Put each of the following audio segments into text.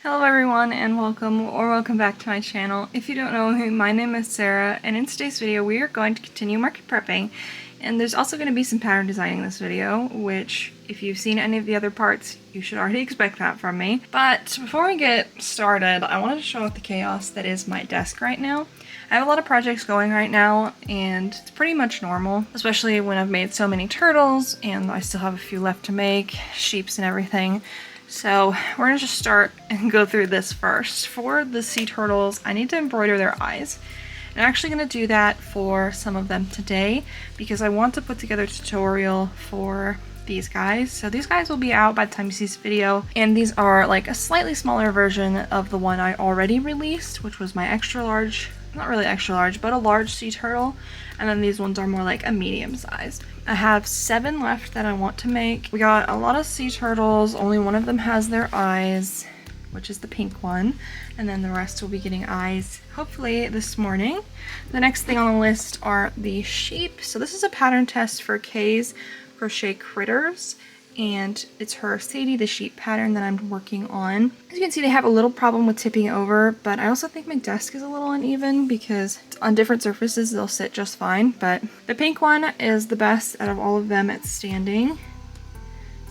Hello everyone and welcome back to my channel. If you don't know me, my name is Sarah, and in today's video we are going to continue market prepping, and there's also going to be some pattern designing in this video, which if you've seen any of the other parts you should already expect that from me. But before we get started, I wanted to show off the chaos that is my desk right now. I have a lot of projects going right now and it's pretty much normal, especially when I've made so many turtles and I still have a few left to make, sheeps and everything. So we're gonna just start and go through this first. For the sea turtles, I need to embroider their eyes. And I'm actually gonna do that for some of them today because I want to put together a tutorial for these guys. So these guys will be out by the time you see this video, and these are like a slightly smaller version of the one I already released, which was my extra large, not really extra large, but a large sea turtle. And then these ones are more like a medium size. I have 7 left that I want to make. We got a lot of sea turtles. Only one of them has their eyes, which is the pink one. And then the rest will be getting eyes hopefully this morning. The next thing on the list are the sheep. So this is a pattern test for Kay's Crochet Critters, and it's her Sadie the sheep pattern that I'm working on. As you can see, they have a little problem with tipping over, but I also think my desk is a little uneven because on different surfaces they'll sit just fine. But the pink one is the best out of all of them at standing.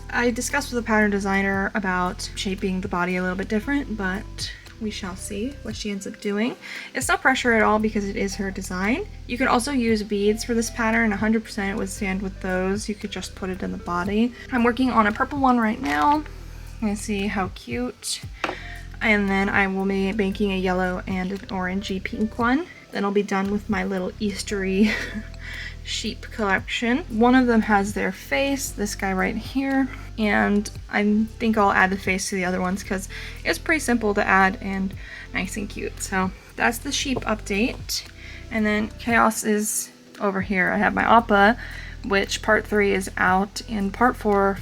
I discussed with the pattern designer about shaping the body a little bit different, but we shall see what she ends up doing. It's not pressure at all because it is her design. You could also use beads for this pattern. 100% would stand with those. You could just put it in the body. I'm working on a purple one right now. You can see how cute. And then I will be making a yellow and an orangey pink one. Then I'll be done with my little Eastery sheep collection. One of them has their face, this guy right here, and I think I'll add the face to the other ones because it's pretty simple to add and nice and cute. So that's the sheep update. And then chaos is over here. I have my appa, which part 3 is out, and part 4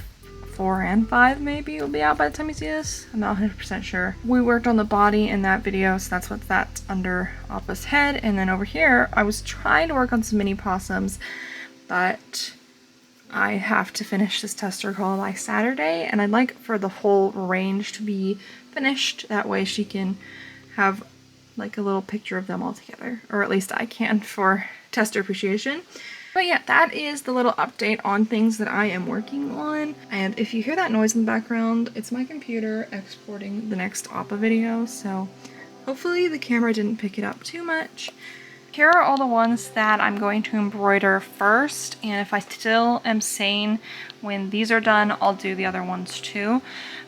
and 5 maybe will be out by the time you see this. I'm not 100% sure. We worked on the body in that video, so that's what's that under Appa's head. And then over here, I was trying to work on some mini possums, but I have to finish this tester call by Saturday, and I'd like for the whole range to be finished. That way she can have like a little picture of them all together, or at least I can for tester appreciation. But yeah, that is the little update on things that I am working on. And if you hear that noise in the background, it's my computer exporting the next Appa video, so hopefully the camera didn't pick it up too much. Here are all the ones that I'm going to embroider first, and if I still am sane when these are done, I'll do the other ones too.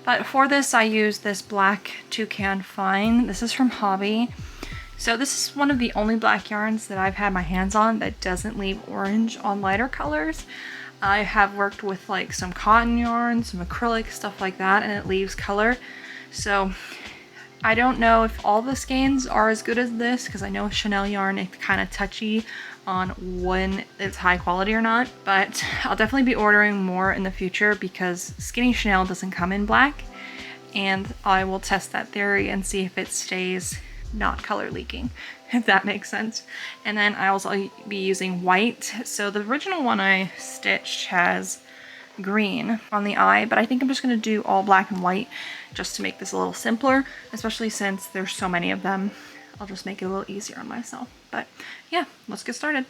But for this, I use this black toucan fine. This is from Hobby. So this is one of the only black yarns that I've had my hands on that doesn't leave orange on lighter colors. I have worked with like some cotton yarn, some acrylic, stuff like that, and it leaves color. So I don't know if all the skeins are as good as this, because I know Chanel yarn is kind of touchy on when it's high quality or not, but I'll definitely be ordering more in the future because Skinny Chanel doesn't come in black, and I will test that theory and see if it stays not color leaking, if that makes sense. And then I also be using white. So the original one I stitched has green on the eye, but I think I'm just going to do all black and white just to make this a little simpler, especially since there's so many of them. I'll just make it a little easier on myself. But yeah, let's get started.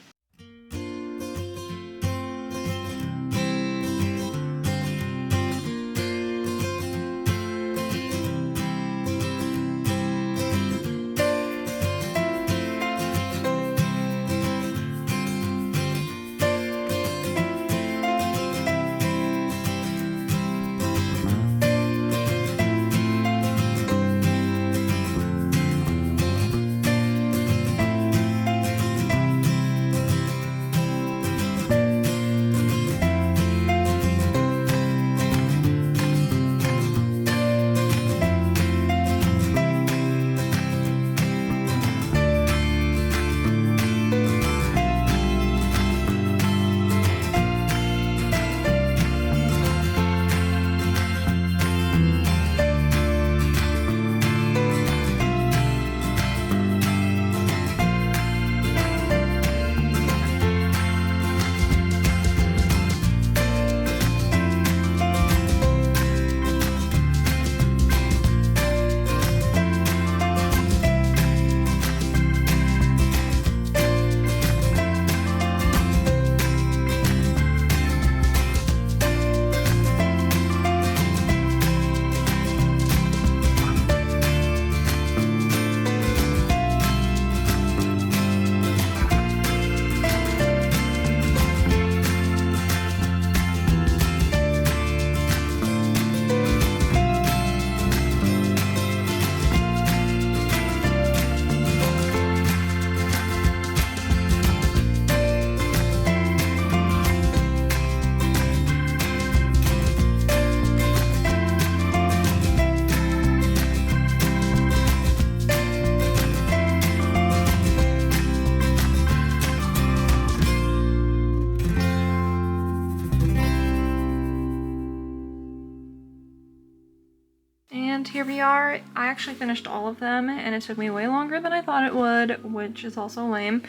And here we are. I actually finished all of them and it took me way longer than I thought it would, which is also lame.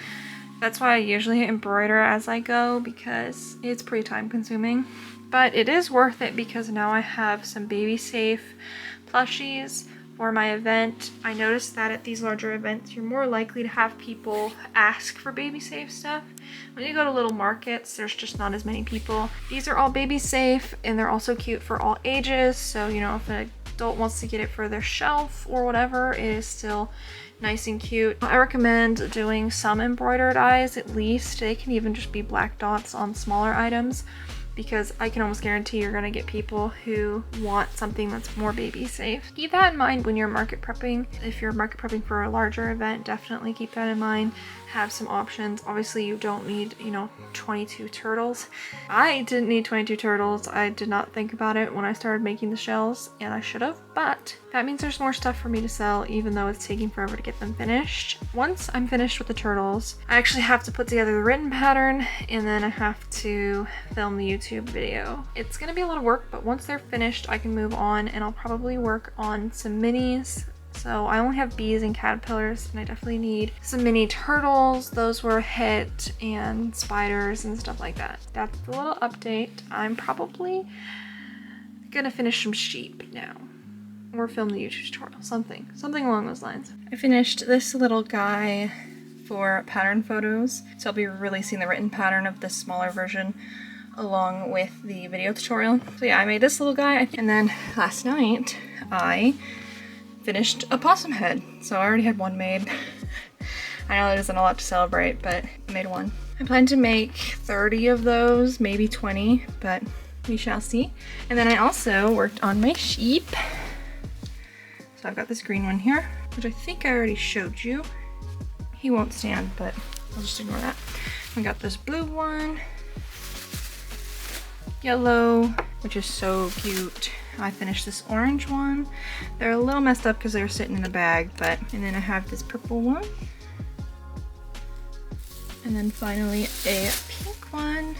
That's why I usually embroider as I go, because it's pretty time consuming. But it is worth it because now I have some baby safe plushies for my event. I noticed that at these larger events, you're more likely to have people ask for baby safe stuff. When you go to little markets, there's just not as many people. These are all baby safe and they're also cute for all ages. So, you know, if an adult wants to get it for their shelf or whatever, it is still nice and cute. I recommend doing some embroidered eyes at least. They can even just be black dots on smaller items, because I can almost guarantee you're gonna get people who want something that's more baby safe. Keep that in mind when you're market prepping. If you're market prepping for a larger event, definitely keep that in mind. Have some options. Obviously you don't need, you know, 22 turtles. I didn't need 22 turtles. I did not think about it when I started making the shells, and I should have, but that means there's more stuff for me to sell, even though it's taking forever to get them finished. Once I'm finished with the turtles, I actually have to put together the written pattern, and then I have to film the YouTube video. It's gonna be a lot of work, but once they're finished, I can move on, and I'll probably work on some minis. So I only have bees and caterpillars, and I definitely need some mini turtles. Those were a hit, and spiders and stuff like that. That's the little update. I'm probably gonna finish some sheep now, or film the YouTube tutorial, something along those lines. I finished this little guy for pattern photos, so I'll be releasing the written pattern of this smaller version along with the video tutorial. So yeah, I made this little guy, and then last night I finished a possum head. So I already had one made. I know there isn't a lot to celebrate, but I made one. I plan to make 30 of those, maybe 20, but we shall see. And then I also worked on my sheep. So I've got this green one here, which I think I already showed you. He won't stand, but I'll just ignore that. I got this blue one, yellow, which is so cute. I finished this orange one. They're a little messed up because they were sitting in a bag, but, and then I have this purple one. And then finally a pink one.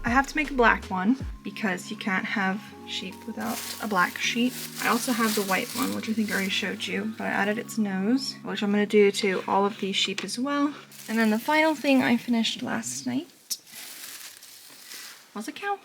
I have to make a black one because you can't have sheep without a black sheep. I also have the white one, which I think I already showed you, but I added its nose, which I'm gonna do to all of these sheep as well. And then the final thing I finished last night was a cow.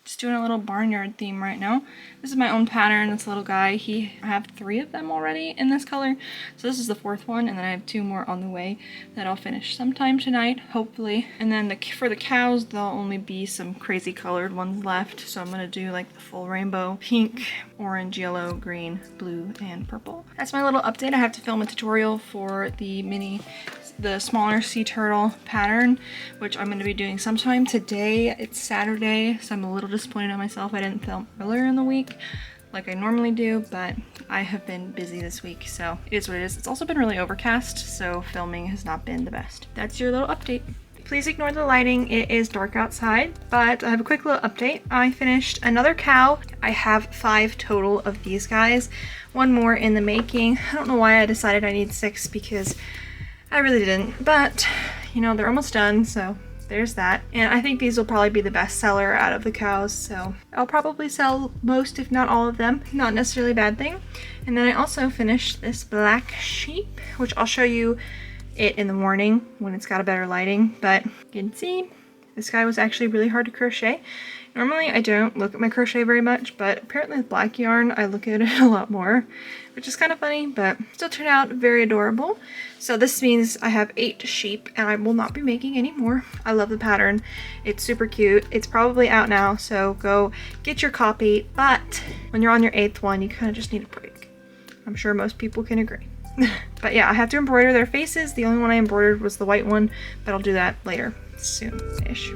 Just doing a little barnyard theme right now. This is my own pattern, this little guy. I have 3 of them already in this color. So this is the 4th one, and then I have 2 more on the way that I'll finish sometime tonight, hopefully. And then for the cows, there'll only be some crazy colored ones left. So I'm gonna do like the full rainbow, pink, orange, yellow, green, blue, and purple. That's my little update. I have to film a tutorial for the smaller sea turtle pattern, which I'm going to be doing sometime today. It's Saturday, so I'm a little disappointed in myself I didn't film earlier in the week like I normally do, but I have been busy this week, so it is what it is. It's also been really overcast, so filming has not been the best. That's your little update. Please ignore the lighting, it is dark outside, but I have a quick little update. I finished another cow. I have 5 total of these guys, 1 more in the making. I don't know why I decided I need 6 because I really didn't, but you know, they're almost done, so there's that. And I think these will probably be the best seller out of the cows, so I'll probably sell most, if not all of them. Not necessarily a bad thing. And then I also finished this black sheep, which I'll show you it in the morning when it's got a better lighting, but you can see this guy was actually really hard to crochet. Normally I don't look at my crochet very much, but apparently with black yarn I look at it a lot more, which is kind of funny, but still turned out very adorable. So this means I have 8 sheep and I will not be making any more. I love the pattern. It's super cute. It's probably out now, so go get your copy, but when you're on your 8th one, you kind of just need a break. I'm sure most people can agree. But yeah, I have to embroider their faces. The only one I embroidered was the white one, but I'll do that later, soon-ish.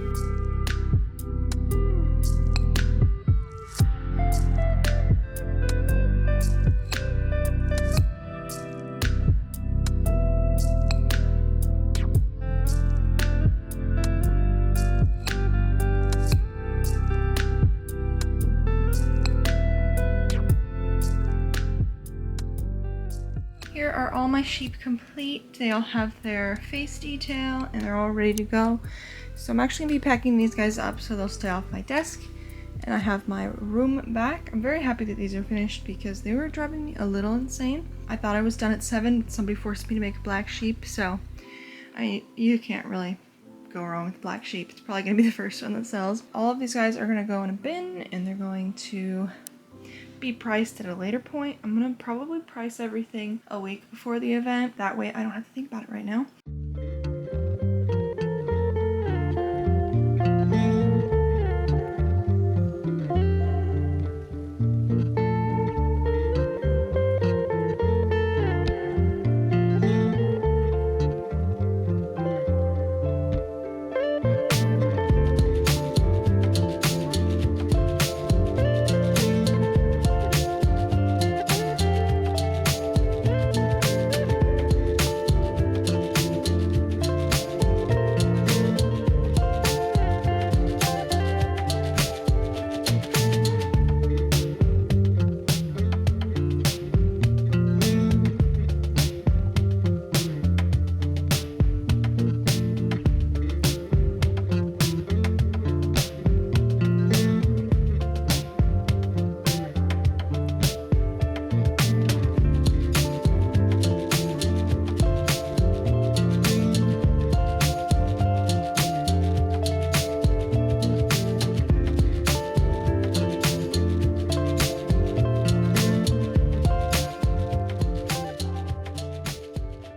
Here are all my sheep complete. They all have their face detail and they're all ready to go. So I'm actually gonna be packing these guys up so they'll stay off my desk And I have my room back. I'm very happy that these are finished because they were driving me a little insane. I thought I was done at 7, but somebody forced me to make a black sheep, so you can't really go wrong with black sheep. It's probably gonna be the first one that sells. All of these guys are gonna go in a bin and they're going to be priced at a later point. I'm gonna probably price everything a week before the event. That way I don't have to think about it right now.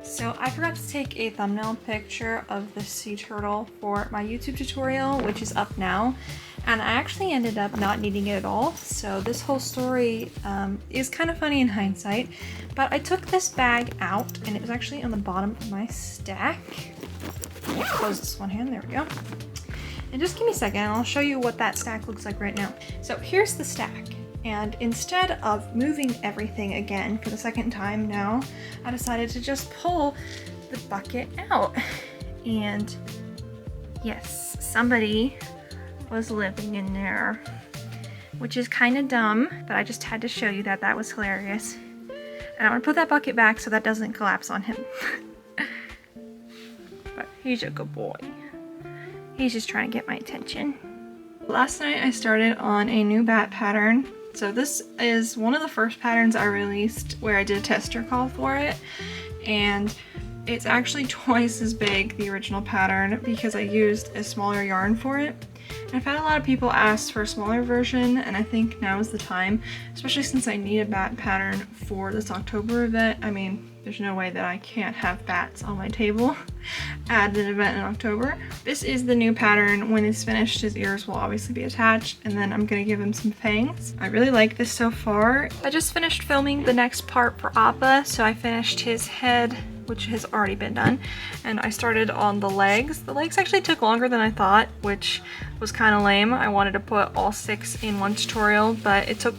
So I forgot to take a thumbnail picture of the sea turtle for my YouTube tutorial, which is up now, and I actually ended up not needing it at all. So this whole story is kind of funny in hindsight, but I took this bag out and it was actually on the bottom of my stack. Close this one hand, there we go. And just give me a second and I'll show you what that stack looks like right now. So here's the stack. And instead of moving everything again for the second time now, I decided to just pull the bucket out. And yes, somebody was living in there, which is kind of dumb, but I just had to show you that. That was hilarious. And I'm gonna put that bucket back so that doesn't collapse on him. But he's a good boy. He's just trying to get my attention. Last night I started on a new bat pattern. So this is one of the first patterns I released where I did a tester call for it, and it's actually twice as big, the original pattern, because I used a smaller yarn for it. And I've had a lot of people ask for a smaller version, and I think now is the time, especially since I need a bat pattern for this October event. I mean, there's no way that I can't have bats on my table at an event in October. This is the new pattern. When it's finished, his ears will obviously be attached, and then I'm gonna give him some fangs. I really like this so far. I just finished filming the next part for Appa, so I finished his head, which has already been done, and I started on the legs. The legs actually took longer than I thought, which was kind of lame. I wanted to put all 6 in one tutorial, but it took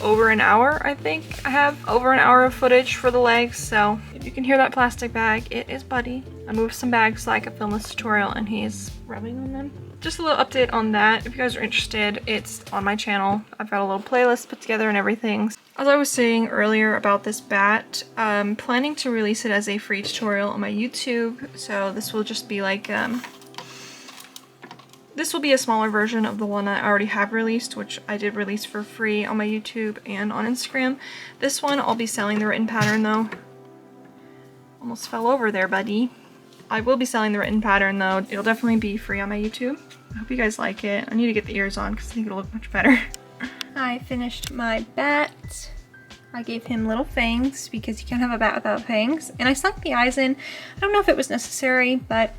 over an hour. I think I have over an hour of footage for the legs, so if you can hear that plastic bag, it is Buddy. I moved some bags so I could film this tutorial and he's rubbing on them. Just a little update on that. If you guys are interested, it's on my channel. I've got a little playlist put together and everything. As I was saying earlier about this bat, I'm planning to release it as a free tutorial on my YouTube. So this will just be like, this will be a smaller version of the one that I already have released, which I did release for free on my YouTube and on Instagram. This one, I'll be selling the written pattern though. Almost fell over there, buddy. I will be selling the written pattern though. It'll definitely be free on my YouTube. I hope you guys like it. I need to get the ears on because I think it'll look much better. I finished my bat. I gave him little fangs because you can't have a bat without fangs. And I sunk the eyes in. I don't know if it was necessary, but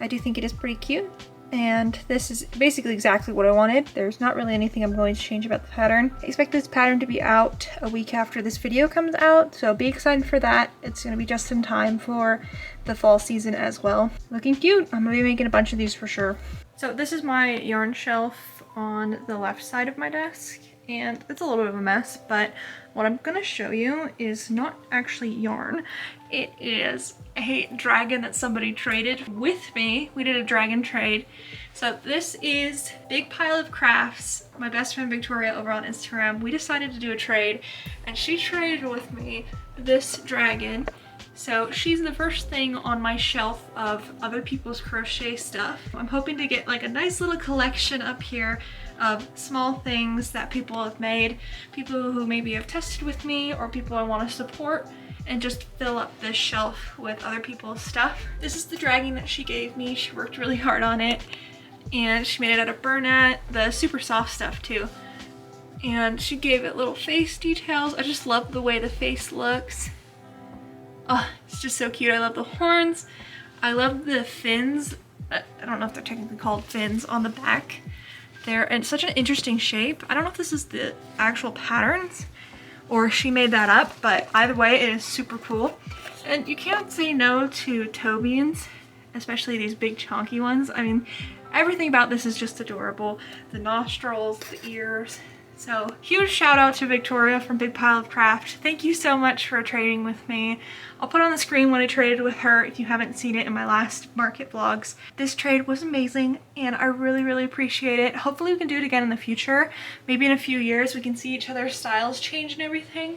I do think it is pretty cute. And this is basically exactly what I wanted. There's not really anything I'm going to change about the pattern. I expect this pattern to be out a week after this video comes out, so be excited for that. It's going to be just in time for the fall season as well. Looking cute. I'm going to be making a bunch of these for sure. So this is my yarn shelf on the left side of my desk, and it's a little bit of a mess, but what I'm going to show you is not actually yarn. It is a dragon that somebody traded with me. We did a dragon trade. So this is Big Pile of Crafts, my best friend Victoria over on Instagram. We decided to do a trade, and she traded with me this dragon. So she's the first thing on my shelf of other people's crochet stuff. I'm hoping to get like a nice little collection up here of small things that people have made, people who maybe have tested with me or people I want to support, and just fill up this shelf with other people's stuff. This is the dragon that she gave me. She worked really hard on it and she made it out of burlap, the super soft stuff too. And she gave it little face details. I just love the way the face looks. Oh, it's just so cute. I love the horns. I love the fins. I don't know if they're technically called fins on the back. They're in such an interesting shape. I don't know if this is the actual patterns or she made that up, but either way it is super cool. And you can't say no to toe beans, especially these big chunky ones. I mean, everything about this is just adorable. The nostrils, the ears. So huge shout out to Victoria from Big Pile of Craft. Thank you so much for trading with me. I'll put on the screen when I traded with her if you haven't seen it in my last market vlogs. This trade was amazing and I really appreciate it. Hopefully we can do it again in the future. Maybe in a few years we can see each other's styles change and everything.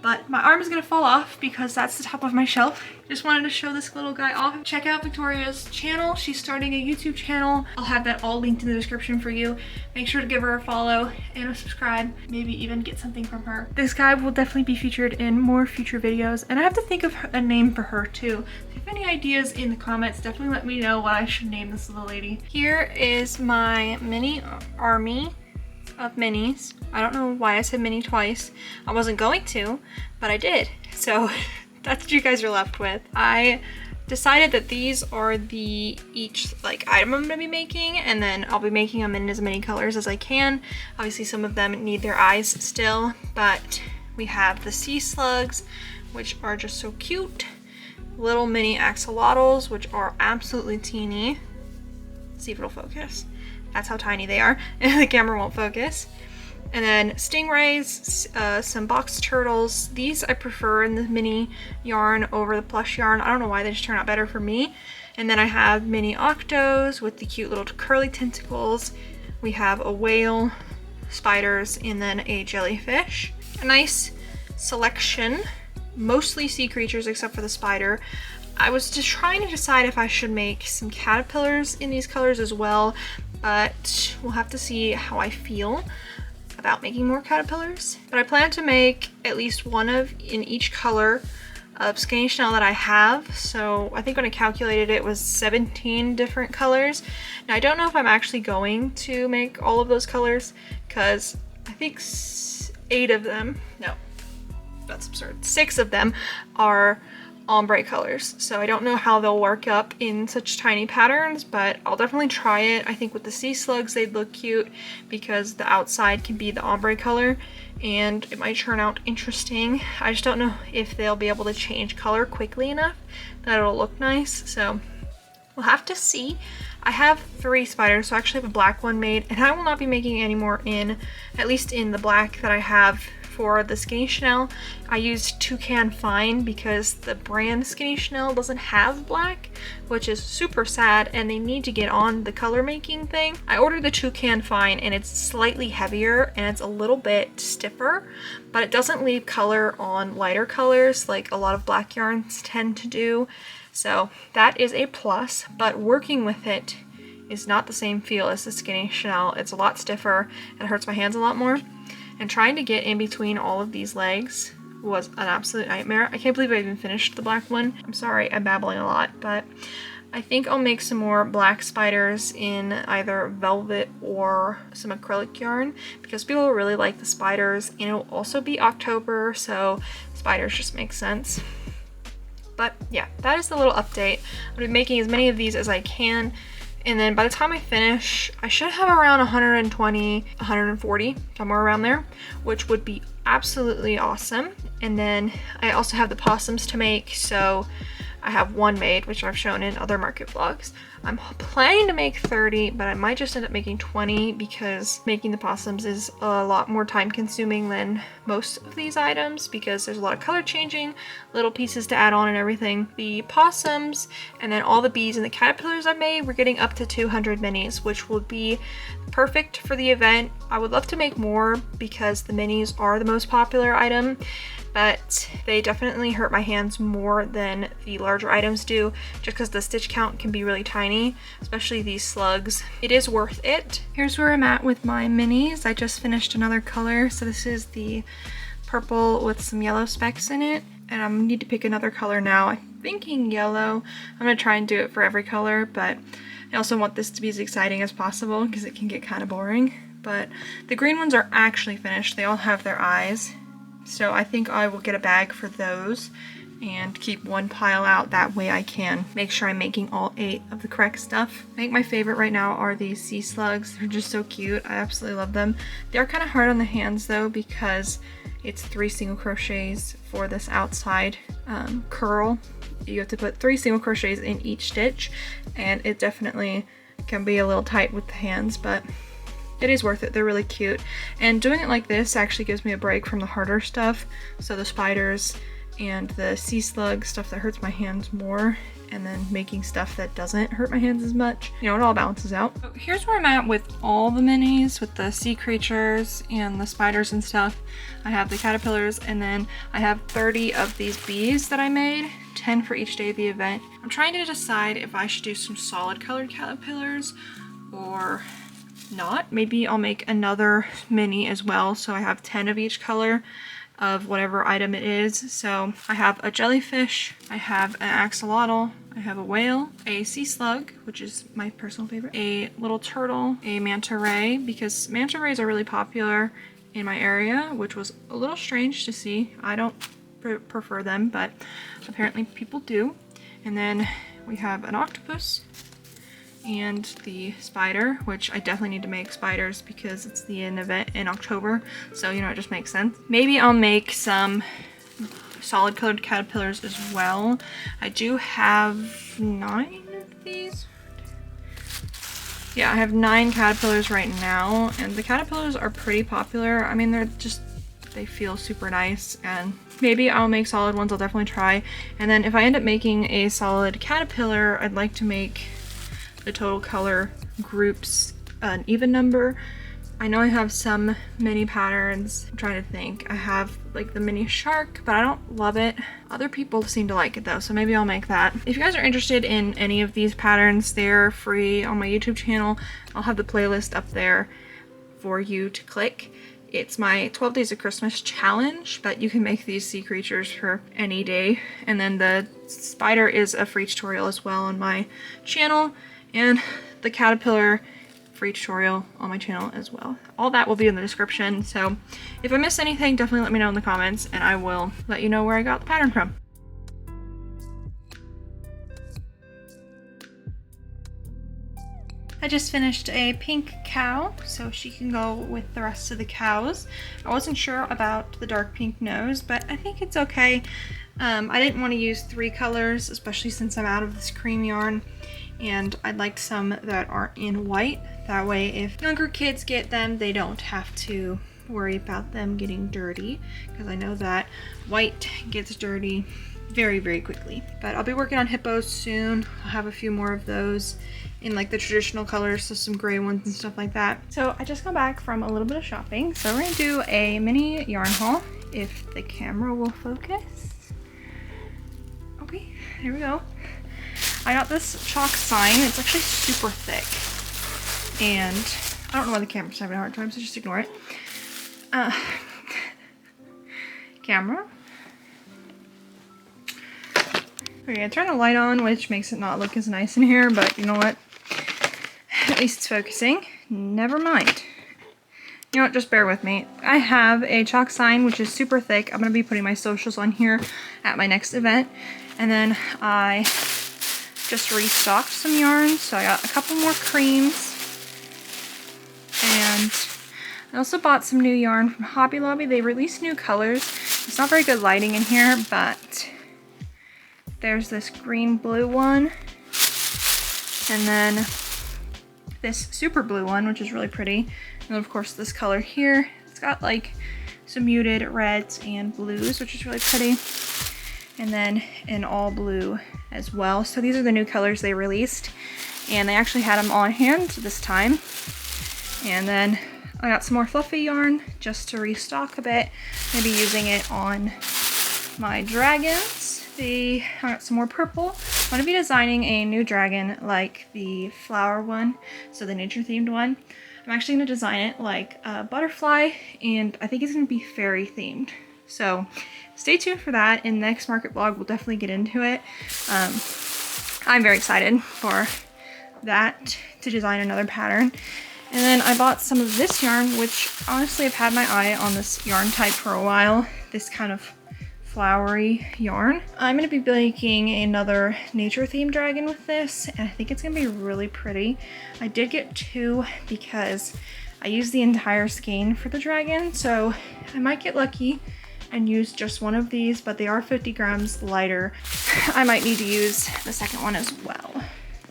But my arm is gonna fall off because that's the top of my shelf. Just wanted to show this little guy off. Check out Victoria's channel. She's starting a YouTube channel. I'll have that all linked in the description for you. Make sure to give her a follow and a subscribe. Maybe even get something from her. This guy will definitely be featured in more future videos. And I have to think of a name for her too. If you have any ideas in the comments, definitely let me know what I should name this little lady. Here is my mini army of minis. I don't know why I said mini twice. I wasn't going to, but I did. So that's what you guys are left with. I decided that these are the each like item I'm gonna be making, and then I'll be making them in as many colors as I can. Obviously some of them need their eyes still, but we have the sea slugs, which are just so cute. Little mini axolotls, which are absolutely teeny. Let's see if it'll focus. That's how tiny they are. The camera won't focus. And then stingrays, some box turtles. These I prefer in the mini yarn over the plush yarn. I don't know why, they just turn out better for me. And then I have mini octos with the cute little curly tentacles. We have a whale, spiders, and then a jellyfish. A nice selection, mostly sea creatures except for the spider. I was just trying to decide if I should make some caterpillars in these colors as well, but we'll have to see how I feel about making more caterpillars. But I plan to make at least one of in each color of skein Chanel that I have. So I think when I calculated it was 17 different colors. Now I don't know if I'm actually going to make all of those colors because I think 8 of them, no, that's absurd. 6 of them are ombre colors, so I don't know how they'll work up in such tiny patterns, but I'll definitely try it. I think with the sea slugs they'd look cute because the outside can be the ombre color and it might turn out interesting. I just don't know if they'll be able to change color quickly enough that it'll look nice, so we'll have to see. I have 3 spiders, so I actually have a black one made, and I will not be making any more in, at least in the black that I have for the Skinny Chanel. I used Toucan Fine because the brand Skinny Chanel doesn't have black, which is super sad, and they need to get on the color making thing. I ordered the Toucan Fine and it's slightly heavier and it's a little bit stiffer, but it doesn't leave color on lighter colors like a lot of black yarns tend to do. So that is a plus, but working with it is not the same feel as the Skinny Chanel. It's a lot stiffer and it hurts my hands a lot more. And trying to get in between all of these legs was an absolute nightmare. I can't believe I even finished the black one. I'm sorry, I'm babbling a lot, but I think I'll make some more black spiders in either velvet or some acrylic yarn because people really like the spiders, and it'll also be October, so spiders just make sense. But yeah, that is the little update. I'm gonna be making as many of these as I can. And then by the time I finish, I should have around 120, 140, somewhere around there, which would be absolutely awesome. And then I also have the possums to make, so I have 1 made, which I've shown in other market vlogs. I'm planning to make 30, but I might just end up making 20 because making the possums is a lot more time consuming than most of these items because there's a lot of color changing, little pieces to add on and everything. The possums and then all the bees and the caterpillars I made, we're getting up to 200 minis, which will be perfect for the event. I would love to make more because the minis are the most popular item. but they definitely hurt my hands more than the larger items do, just because the stitch count can be really tiny, especially these slugs. It is worth it. Here's where I'm at with my minis. I just finished another color, so this is the purple with some yellow specks in it, and I need to pick another color now. I'm thinking yellow. I'm gonna try and do it for every color, but I also want this to be as exciting as possible because it can get kind of boring. But the green ones are actually finished. They all have their eyes. So I think I will get a bag for those and keep one pile out. That way I can make sure I'm making all 8 of the correct stuff. I think my favorite right now are these sea slugs. They're just so cute. I absolutely love them. They are kind of hard on the hands though, because it's 3 single crochets for this outside curl. You have to put 3 single crochets in each stitch, and it definitely can be a little tight with the hands, but it is worth it. They're really cute. And doing it like this actually gives me a break from the harder stuff. So the spiders and the sea slug stuff that hurts my hands more, and then making stuff that doesn't hurt my hands as much. You know, it all balances out. So here's where I'm at with all the minis, with the sea creatures and the spiders and stuff. I have the caterpillars, and then I have 30 of these bees that I made, 10 for each day of the event. I'm trying to decide if I should do some solid colored caterpillars or not. Maybe I'll make another mini as well, so I have 10 of each color of whatever item it is. So I have a jellyfish, I have an axolotl, I have a whale, a sea slug, which is my personal favorite, a little turtle, a manta ray, because manta rays are really popular in my area, which was a little strange to see. I don't prefer them, but apparently people do. And then we have an octopus, and the spider, which I definitely need to make spiders because it's the end event in October, so you know, it just makes sense. Maybe I'll make some solid colored caterpillars as well. I do have 9 of these. Yeah, I have 9 caterpillars right now, and the caterpillars are pretty popular. I mean, they feel super nice, and maybe I'll make solid ones. I'll definitely try. And then if I end up making a solid caterpillar, I'd like to make the total color groups an even number. I know I have some mini patterns. I'm trying to think. I have like the mini shark, but I don't love it. Other people seem to like it though, so maybe I'll make that. If you guys are interested in any of these patterns, they're free on my YouTube channel. I'll have the playlist up there for you to click. It's my 12 Days of Christmas challenge, but you can make these sea creatures for any day. And then the spider is a free tutorial as well on my channel, and the caterpillar free tutorial on my channel as well. All that will be in the description, so if I miss anything, definitely let me know in the comments and I will let you know where I got the pattern from. I just finished a pink cow, so she can go with the rest of the cows. I wasn't sure about the dark pink nose, but I think it's okay. I didn't want to use 3 colors, especially since I'm out of this cream yarn, and I'd like some that aren't in white. That way if younger kids get them, they don't have to worry about them getting dirty, because I know that white gets dirty very, very quickly. But I'll be working on hippos soon. I'll have a few more of those in like the traditional colors, so some gray ones and stuff like that. So I just got back from a little bit of shopping, so we're gonna do a mini yarn haul, if the camera will focus. Okay, there we go. I got this chalk sign. It's actually super thick, and I don't know why the camera's having a hard time, so just ignore it. Camera. Okay, I turned the light on, which makes it not look as nice in here, but you know what? At least it's focusing. Never mind. You know what, just bear with me. I have a chalk sign, which is super thick. I'm going to be putting my socials on here at my next event. And then I just restocked some yarn, so I got a couple more creams. And I also bought some new yarn from Hobby Lobby. They released new colors. It's not very good lighting in here, but there's this green blue one, and then this super blue one, which is really pretty. And of course this color here. It's got like some muted reds and blues, which is really pretty. And then an all blue as well. So these are the new colors they released, and they actually had them on hand this time. And then I got some more fluffy yarn just to restock a bit, maybe using it on my dragons. I got some more purple. I'm going to be designing a new dragon like the flower one, so the nature themed one. I'm actually going to design it like a butterfly, and I think it's going to be fairy themed. So stay tuned for that. In the next market vlog, we'll definitely get into it. I'm very excited for that, to design another pattern. And then I bought some of this yarn, which honestly I've had my eye on this yarn type for a while. This kind of flowery yarn. I'm going to be making another nature themed dragon with this, and I think it's going to be really pretty. I did get two because I used the entire skein for the dragon, so I might get lucky and use just one of these, but they are 50 grams lighter. I might need to use the second one as well.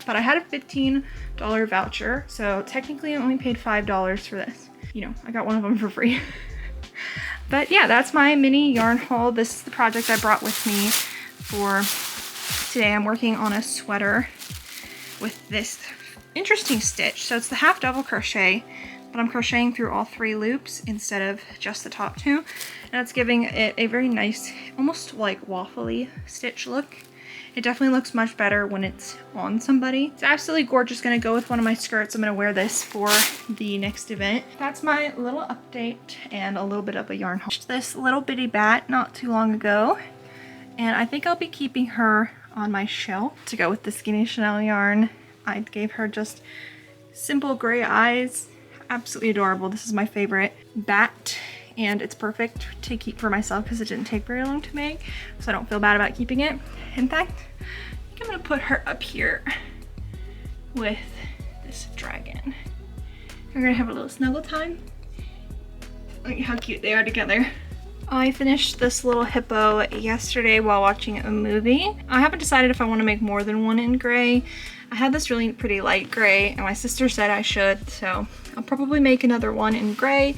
But I had a $15 voucher, so technically I only paid $5 for this. You know, I got one of them for free. But yeah, that's my mini yarn haul. This is the project I brought with me for today. I'm working on a sweater with this interesting stitch. So it's the half double crochet, but I'm crocheting through all 3 loops instead of just the top 2. And that's giving it a very nice, almost like waffly stitch look. It definitely looks much better when it's on somebody. It's absolutely gorgeous. Gonna go with one of my skirts. I'm gonna wear this for the next event. That's my little update and a little bit of a yarn haul. This little bitty bat not too long ago, and I think I'll be keeping her on my shelf to go with the skinny Chanel yarn. I gave her just simple gray eyes. Absolutely adorable. This is my favorite bat, and it's perfect to keep for myself because it didn't take very long to make, so I don't feel bad about keeping it. In fact, I think I'm gonna put her up here with this dragon. We're gonna have a little snuggle time. Look at how cute they are together. I finished this little hippo yesterday while watching a movie. I haven't decided if I want to make more than one in gray. I had this really pretty light gray, and my sister said I should, so I'll probably make another one in gray,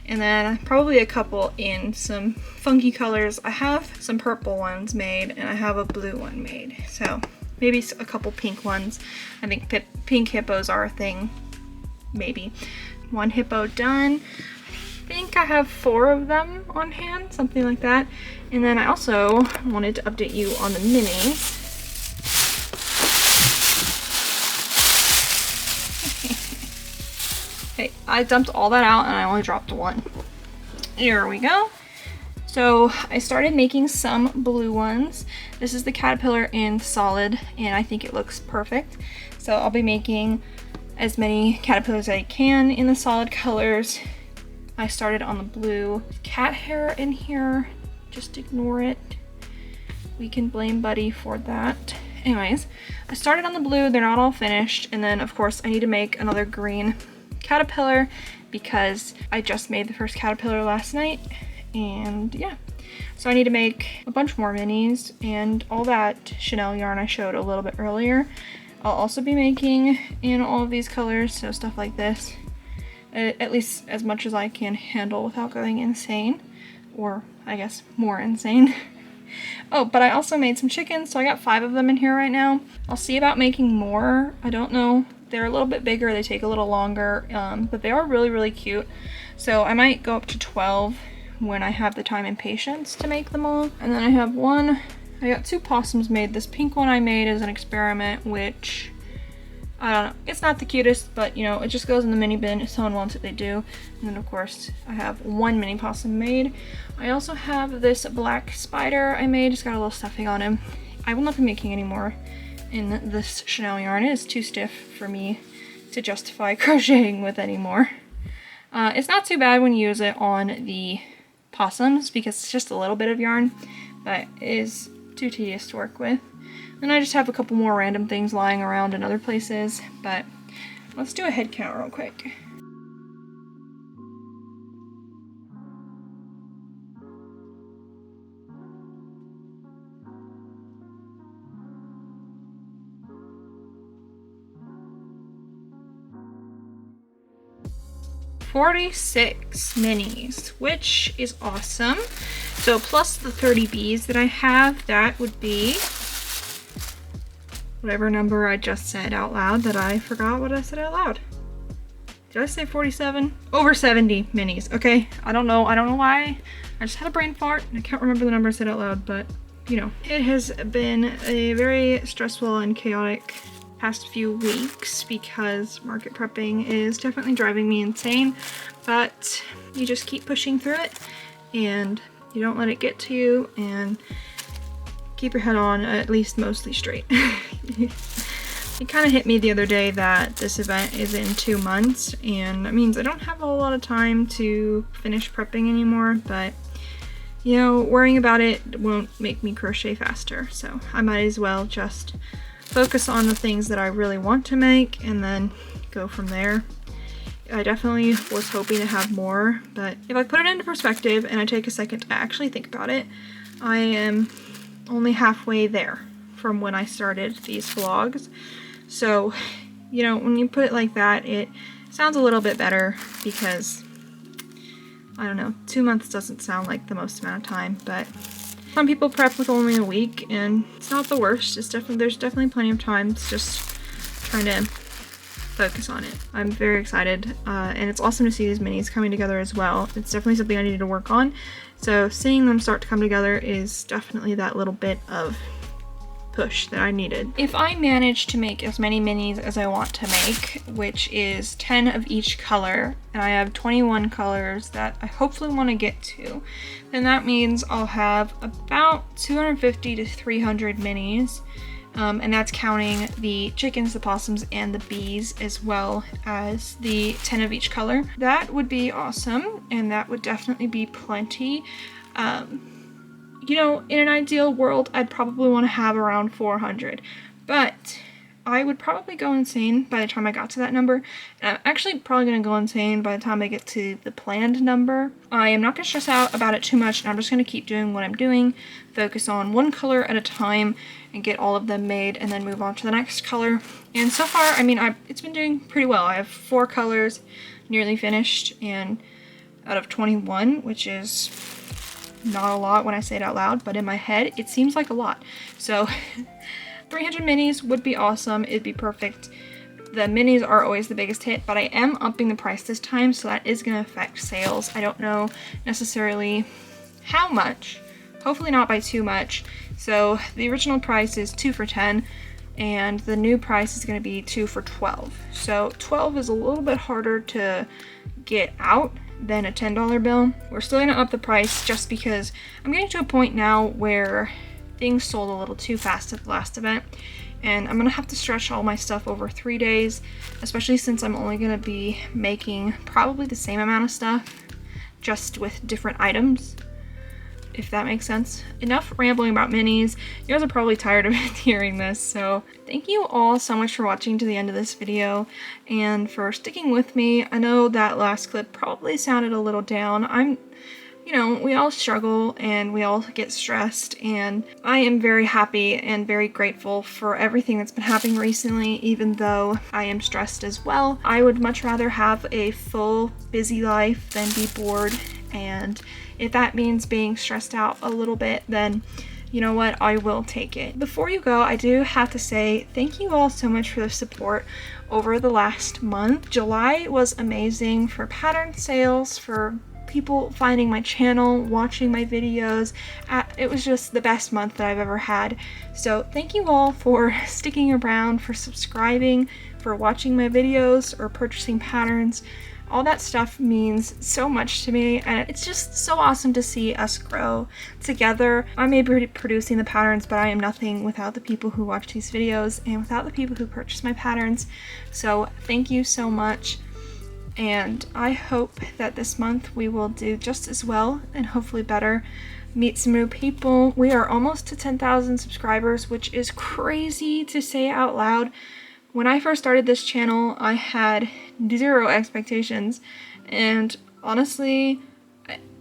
and then probably a couple in some funky colors. I have some purple ones made, and I have a blue one made, so maybe a couple pink ones. I think pink hippos are a thing, maybe. One hippo done. I think I have 4 of them on hand, something like that. And then I also wanted to update you on the minis. Okay, I dumped all that out and I only dropped 1. Here we go. So I started making some blue ones. This is the caterpillar in solid, and I think it looks perfect. So I'll be making as many caterpillars as I can in the solid colors. I started on the blue. Cat hair in here, just ignore it. We can blame Buddy for that. Anyways, I started on the blue, they're not all finished, and then of course I need to make another green caterpillar because I just made the first caterpillar last night, and yeah. So I need to make a bunch more minis and all that Chanel yarn I showed a little bit earlier. I'll also be making in all of these colors, so stuff like this. At least as much as I can handle without going insane, or I guess more insane. Oh, but I also made some chickens, so I got 5 of them in here right now. I'll see about making more. I don't know. They're a little bit bigger, they take a little longer, but they are really, really cute. So I might go up to 12 when I have the time and patience to make them all. And then I have I got 2 possums made. This pink one I made as an experiment, which I don't know, it's not the cutest, but you know, it just goes in the mini bin. If someone wants it, they do. And then of course, I have 1 mini possum made. I also have this black spider I made. It's got a little stuffing on him. I will not be making any more in this Chanel yarn. It is too stiff for me to justify crocheting with anymore. It's not too bad when you use it on the possums because it's just a little bit of yarn, but it is too tedious to work with. And I just have a couple more random things lying around in other places, but let's do a head count real quick. $46 minis, which is awesome. So plus the 30 bees that I have, that would be whatever number I just said out loud that I forgot what I said out loud. Did I say 47? Over 70 minis. Okay, I don't know why I just had a brain fart and I can't remember the number I said out loud, but you know. It has been a very stressful and chaotic past few weeks because market prepping is definitely driving me insane, but you just keep pushing through it and you don't let it get to you and keep your head on, at least mostly straight. It kind of hit me the other day that this event is in 2 months, and that means I don't have a whole lot of time to finish prepping anymore, but you know, worrying about it won't make me crochet faster, so I might as well just focus on the things that I really want to make and then go from there. I definitely was hoping to have more, but if I put it into perspective and I take a second to actually think about it, I am only halfway there from when I started these vlogs. So, you know, when you put it like that, it sounds a little bit better because, I don't know, 2 months doesn't sound like the most amount of time, but some people prep with only a week and it's not the worst. It's there's definitely plenty of time. It's just trying to focus on it. I'm very excited, and it's awesome to see these minis coming together as well. It's definitely something I needed to work on. So seeing them start to come together is definitely that little bit of push that I needed. If I manage to make as many minis as I want to make, which is 10 of each color, and I have 21 colors that I hopefully want to get to, then that means I'll have about 250 to 300 minis, and that's counting the chickens, the possums, and the bees, as well as the 10 of each color. That would be awesome, and that would definitely be plenty. You know, in an ideal world, I'd probably want to have around 400, but I would probably go insane by the time I got to that number, and I'm actually probably going to go insane by the time I get to the planned number. I am not going to stress out about it too much, and I'm just going to keep doing what I'm doing, focus on one color at a time, and get all of them made, and then move on to the next color. And so far, I mean, it's been doing pretty well. I have 4 colors nearly finished, and out of 21, which is not a lot when I say it out loud, but in my head it seems like a lot. So 300 minis would be awesome. It'd be perfect. The minis are always the biggest hit, but I am upping the price this time, so that is going to affect sales. I don't know necessarily how much, hopefully not by too much. So the original price is 2 for 10, and the new price is going to be 2 for 12. So 12 is a little bit harder to get out than a $10 bill. We're still gonna up the price just because I'm getting to a point now where things sold a little too fast at the last event, and I'm gonna have to stretch all my stuff over 3 days, especially since I'm only gonna be making probably the same amount of stuff, just with different items, if that makes sense. Enough rambling about minis. You guys are probably tired of hearing this, so thank you all so much for watching to the end of this video and for sticking with me. I know that last clip probably sounded a little down. You know, we all struggle and we all get stressed, and I am very happy and very grateful for everything that's been happening recently, even though I am stressed as well. I would much rather have a full, busy life than be bored, and if that means being stressed out a little bit, then you know what, I will take it. Before you go, I do have to say thank you all so much for the support over the last month. July was amazing for pattern sales, for people finding my channel, watching my videos. It was just the best month that I've ever had. So thank you all for sticking around, for subscribing, for watching my videos, or purchasing patterns. All that stuff means so much to me, and it's just so awesome to see us grow together. I may be producing the patterns, but I am nothing without the people who watch these videos and without the people who purchase my patterns. So thank you so much, and I hope that this month we will do just as well and hopefully better, meet some new people. We are almost to 10,000 subscribers, which is crazy to say out loud. When I first started this channel, I had 0 expectations, and honestly,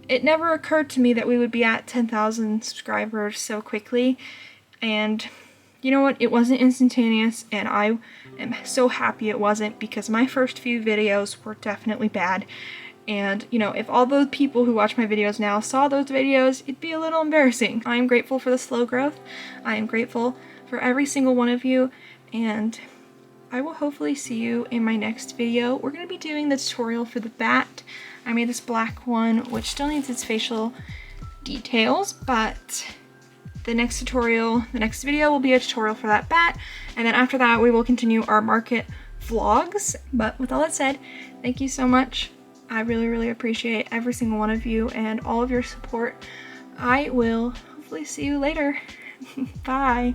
it never occurred to me that we would be at 10,000 subscribers so quickly. And you know what? It wasn't instantaneous, and I am so happy it wasn't, because my first few videos were definitely bad. And, you know, if all those people who watch my videos now saw those videos, it'd be a little embarrassing. I am grateful for the slow growth. I am grateful for every single one of you, and I will hopefully see you in my next video. We're going to be doing the tutorial for the bat. I made this black one, which still needs its facial details, but the next video will be a tutorial for that bat, and then after that we will continue our market vlogs. But with all that said, thank you so much. I really appreciate every single one of you and all of your support. I will hopefully see you later. Bye.